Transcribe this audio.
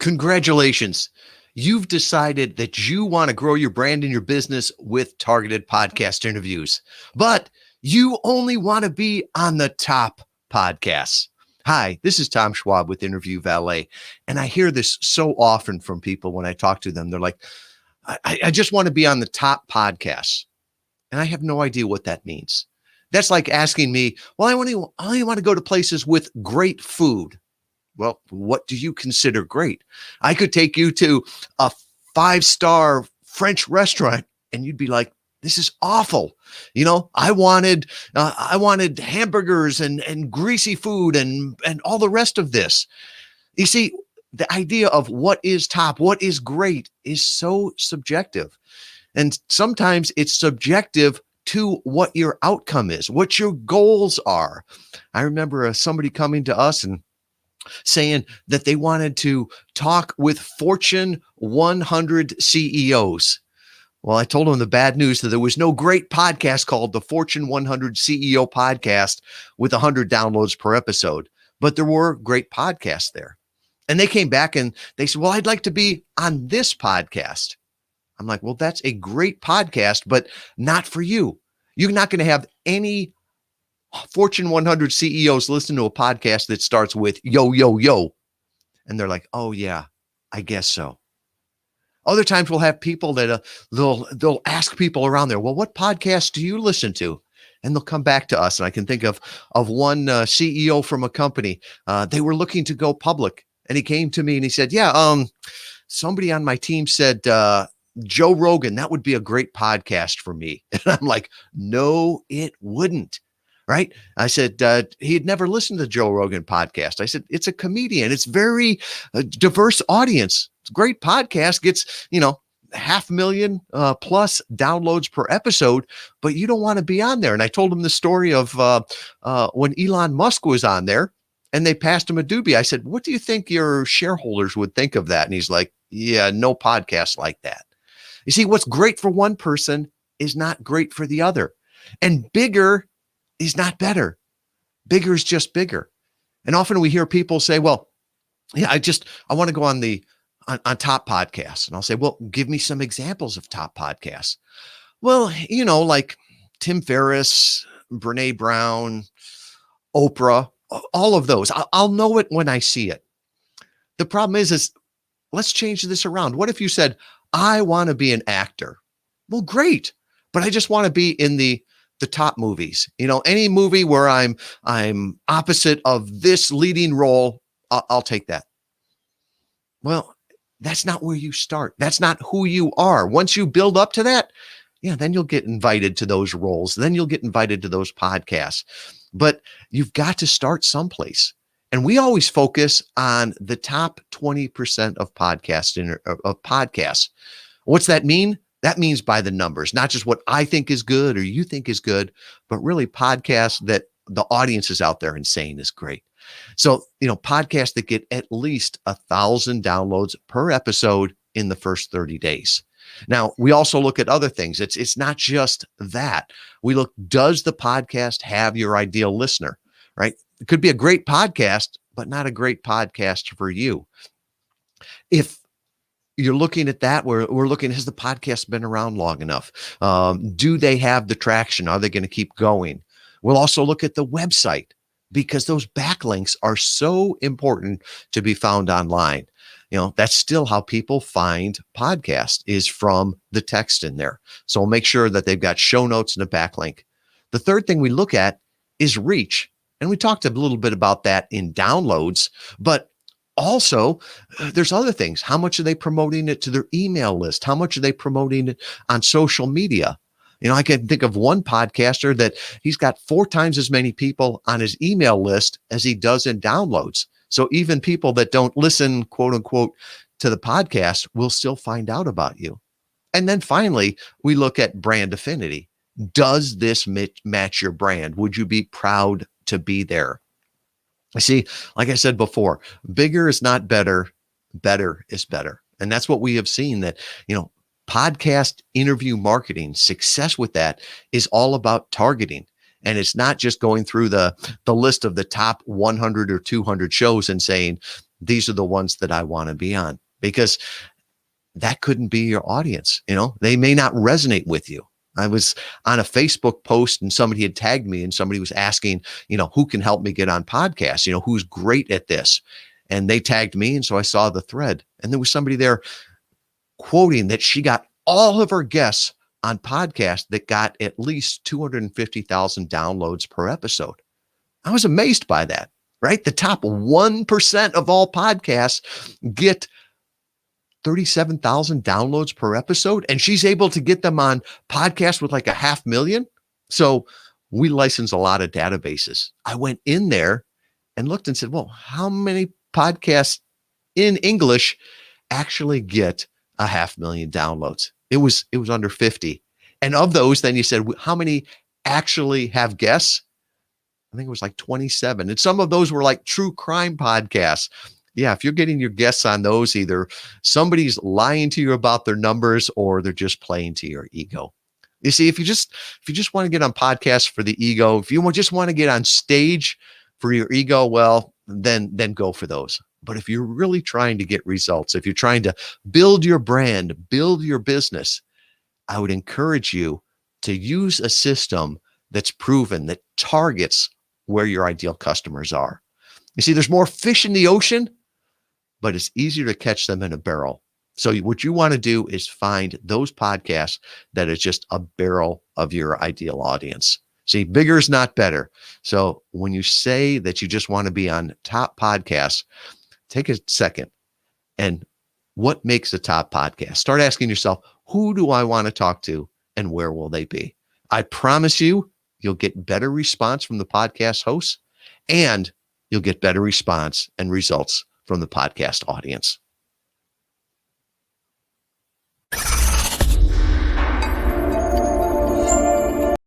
Congratulations. You've decided that you want to grow your brand and your business with targeted podcast interviews, but you only want to be on the top podcasts. Hi, this is Tom Schwab with Interview Valet. And I hear this so often from people when I talk to them. They're like, I just want to be on the top podcasts. And I have no idea what that means. That's like asking me, well, I only want to go to places with great food. Well, what do you consider great? I could take you to a 5-star French restaurant and you'd be like, this is awful. I wanted hamburgers and greasy food and all the rest of this. You see, the idea of what is top, what is great is so subjective. And sometimes it's subjective to what your outcome is, what your goals are. I remember somebody coming to us and saying that they wanted to talk with Fortune 100 CEOs. Well, I told them the bad news that there was no great podcast called the Fortune 100 CEO podcast with 100 downloads per episode, but there were great podcasts there. And they came back and they said, well, I'd like to be on this podcast. I'm like, well, that's a great podcast, but not for you. You're not going to have any Fortune 100 CEOs listen to a podcast that starts with yo, yo, yo. And they're like, oh yeah, I guess so. Other times we'll have people that they'll ask people around there, well, what podcast do you listen to? And they'll come back to us. And I can think of one CEO from a company. They were looking to go public. And he came to me and he said, yeah, somebody on my team said, Joe Rogan, that would be a great podcast for me. And I'm like, no, it wouldn't. Right. I said, he had never listened to Joe Rogan podcast. I said, it's a comedian. It's very diverse audience. It's a great podcast, gets, 500,000 plus downloads per episode, but you don't want to be on there. And I told him the story of when Elon Musk was on there and they passed him a doobie. I said, what do you think your shareholders would think of that? And he's like, yeah, no podcast like that. You see, what's great for one person is not great for the other. And bigger is not better. Bigger is just bigger. And often we hear people say, well, yeah, I want to go on on top podcasts. And I'll say, well, give me some examples of top podcasts. Well, like Tim Ferriss, Brene Brown, Oprah, all of those. I'll know it when I see it. The problem is let's change this around. What if you said, I want to be an actor? Well, great. But I just want to be in the top movies, any movie where I'm opposite of this leading role, I'll take that. Well, that's not where you start. That's not who you are. Once you build up to that, then you'll get invited to those roles. Then you'll get invited to those podcasts. But you've got to start someplace. And we always focus on the top 20% of podcasts. What's that mean? That means by the numbers, not just what I think is good or you think is good, but really podcasts that the audience is out there and saying is great. So, podcasts that get at least 1,000 downloads per episode in the first 30 days. Now, we also look at other things. It's not just that. We look, does the podcast have your ideal listener, right? It could be a great podcast, but not a great podcast for you. If you're looking at that, we're looking, has the podcast been around long enough? Do they have the traction? Are they going to keep going? We'll also look at the website because those backlinks are so important to be found online. That's still how people find podcasts, is from the text in there. So we'll make sure that they've got show notes and a backlink. The third thing we look at is reach. And we talked a little bit about that in downloads, but also, there's other things. How much are they promoting it to their email list? How much are they promoting it on social media? I can think of one podcaster that he's got 4 times as many people on his email list as he does in downloads. So even people that don't listen, quote unquote, to the podcast will still find out about you. And then finally, we look at brand affinity. Does this match your brand? Would you be proud to be there? I see, like I said before, bigger is not better, better is better. And that's what we have seen, that, podcast interview marketing, success with that is all about targeting. And it's not just going through the list of the top 100 or 200 shows and saying, these are the ones that I want to be on, because that couldn't be your audience. They may not resonate with you. I was on a Facebook post and somebody had tagged me and somebody was asking, who can help me get on podcasts? Who's great at this? And they tagged me. And so I saw the thread, and there was somebody there quoting that she got all of her guests on podcasts that got at least 250,000 downloads per episode. I was amazed by that, right? The top 1% of all podcasts get 37,000 downloads per episode, and she's able to get them on podcasts with like 500,000. So we license a lot of databases. I went in there and looked and said, well, how many podcasts in English actually get 500,000 downloads? It was under 50. And of those, then you said, how many actually have guests? I think it was like 27. And some of those were like true crime podcasts. Yeah, if you're getting your guests on those, either somebody's lying to you about their numbers or they're just playing to your ego. You see, if you just want to get on podcasts for the ego, if you just want to get on stage for your ego, well, then go for those. But if you're really trying to get results, if you're trying to build your brand, build your business, I would encourage you to use a system that's proven, that targets where your ideal customers are. You see, there's more fish in the ocean, but it's easier to catch them in a barrel. So what you want to do is find those podcasts that is just a barrel of your ideal audience. See, bigger is not better. So when you say that you just want to be on top podcasts, take a second and what makes a top podcast? Start asking yourself, who do I want to talk to and where will they be? I promise you'll get better response from the podcast hosts, and you'll get better response and results from the podcast audience.